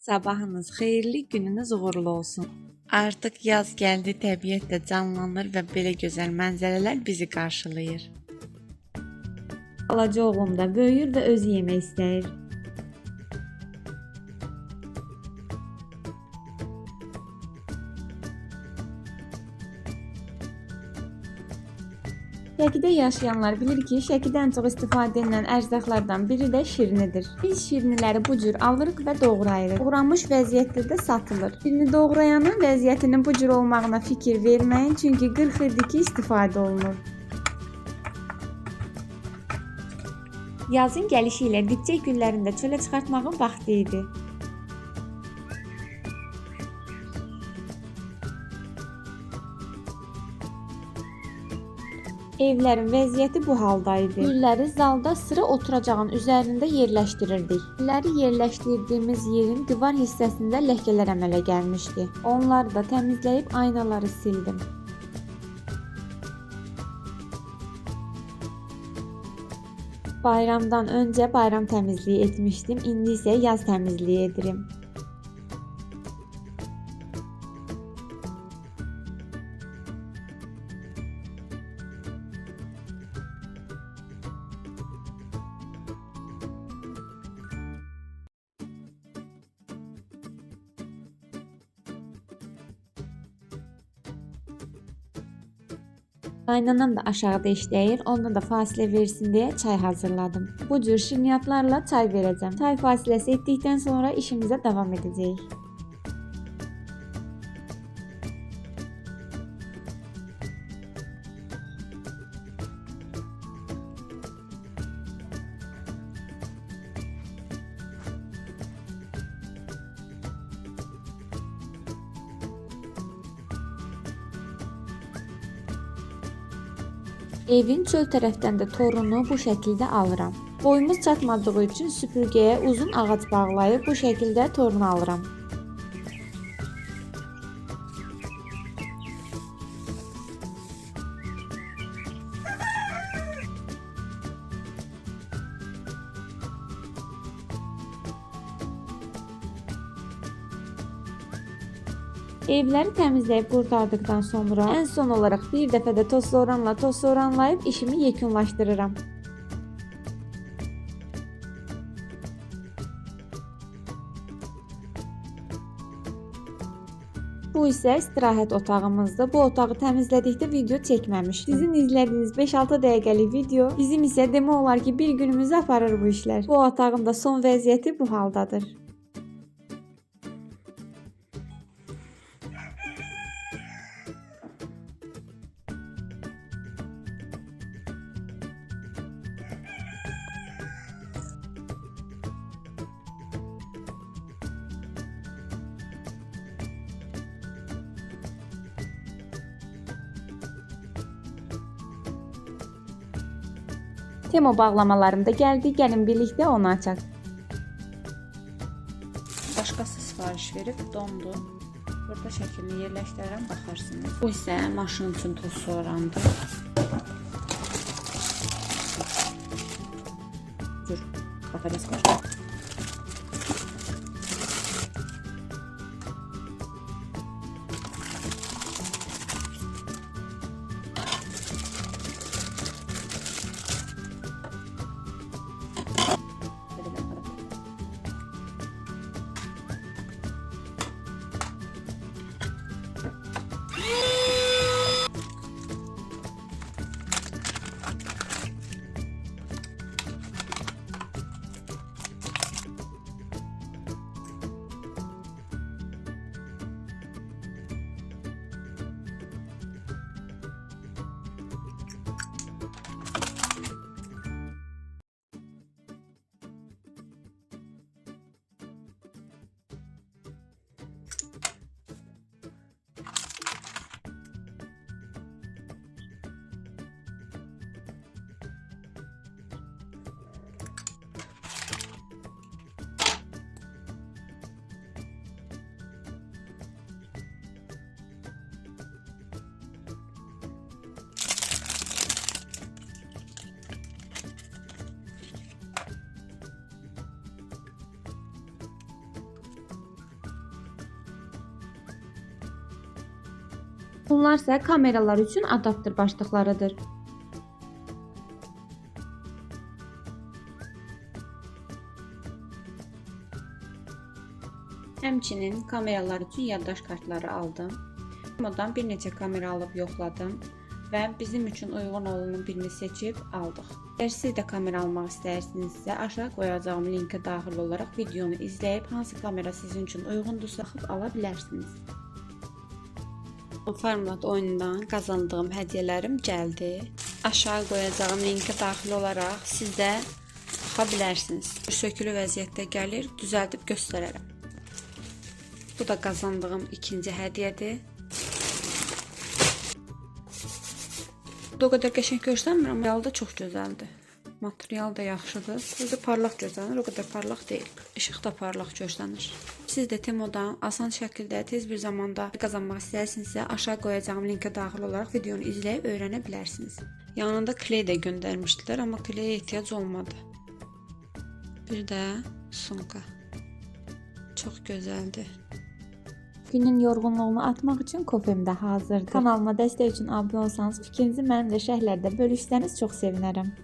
Sabahınız xeyirli, gününüz uğurlu olsun. Artıq yaz gəldi, təbiət də canlanır və belə gözəl mənzərələr bizi qarşılayır. Balaca oğlum da böyüyür və özü yemək istəyir. Şəkidə yaşayanlar bilir ki, şəkidə ən çox istifadə edilən ərzaqlardan biri də şirnidir. Biz şirniləri bu cür alırıq və doğrayırıq. Doğranmış vəziyyətdə də satılır. Şirini doğrayanın vəziyyətinin bu cür olmağına fikir verməyin, çünki 40 ildir ki istifadə olunur. Yazın gəlişi ilə dibçək güllərində çölə çıxartmağın vaxtı idi. Evlərin vəziyyəti bu halda idi. Gülləri zalda sıra oturacağın üzərində yerləşdirirdik. Gülləri yerləşdirdiyimiz yerin divar hissəsində ləkələr əmələ gəlmişdi. Onları da təmizləyib aynaları sildim. Bayramdan öncə bayram təmizliyi etmişdim. İndi isə yaz təmizliyi edirəm. Qaynanam da aşağıda işləyir, ondan da fasilə versin deyə çay hazırladım. Bu cür şirniyyatlarla çay verəcəm. Çay fasiləsi etdikdən sonra işimizə davam edəcəyik. Evin çöl tərəfdən də torunu bu şəkildə alıram. Boyumuz çatmadığı üçün süpürgəyə uzun ağac bağlayıb bu şəkildə torunu alıram. Evləri təmizləyib qurtardıqdan sonra ən son olaraq bir dəfə də toz soranlayıb işimi yekunlaşdırıram. Bu isə istirahət otağımızdır. Bu otağı təmizlədikdə video çəkməmişdim. Sizin izlədiyiniz 5-6 dəqiqəlik video bizim isə demək olar ki bir günümüzü aparır bu işlər. Bu otağın da son vəziyyəti bu haldadır. Temo bağlamalarım da gəldi. Gəlin birlikdə onu açaq. Başqası sifariş verib dondu. Burada şəklini yerləşdirirəm, baxarsınız. Bu isə maşın üçün toz sorandı. Dur, bataryası var. Bunlar isə kameralar üçün adapter başlıqlarıdır. Həmçinin kameralar üçün yaddaş kartları aldım. Modan bir neçə kamera alıb yoxladım və bizim üçün uyğun olanı birini seçib aldıq. Əgər siz də kamera almaq istəyirsinizsə, aşağı qoyacağım linkə daxil olaraq videonu izləyib hansı kamera sizin üçün uyğundursa ala bilərsiniz. Farmlat oyunundan qazandığım hədiyyələrim gəldi. Aşağı qoyacağım linkə daxil olaraq siz də baxa bilərsiniz. Sökülü vəziyyətdə gəlir, düzəldib göstərərəm. Bu da qazandığım ikinci hədiyyədir. Bu da o qədər qəşəng görsənmir, amma material da çox gözəldir. Material da yaxşıdır. Burada parlaq görsənir, o qədər parlaq deyil. İşıq da parlaq görsənir. Siz də Temodan asan şəkildə tez bir zamanda qazanmaq istəyirsinizsə, aşağı qoyacağım linkə daxil olaraq videonu izləyib öyrənə bilərsiniz. Yanında kley də göndərmişdilər, amma kleyə ehtiyac olmadı. Bir də sumka. Çox gözəldir. Günün yorğunluğunu atmaq üçün kofem də hazırdır. Kanalıma dəstək üçün abunə olsanız, fikrinizi mənimlə şərhlərdə bölüşsəniz çox sevinərəm.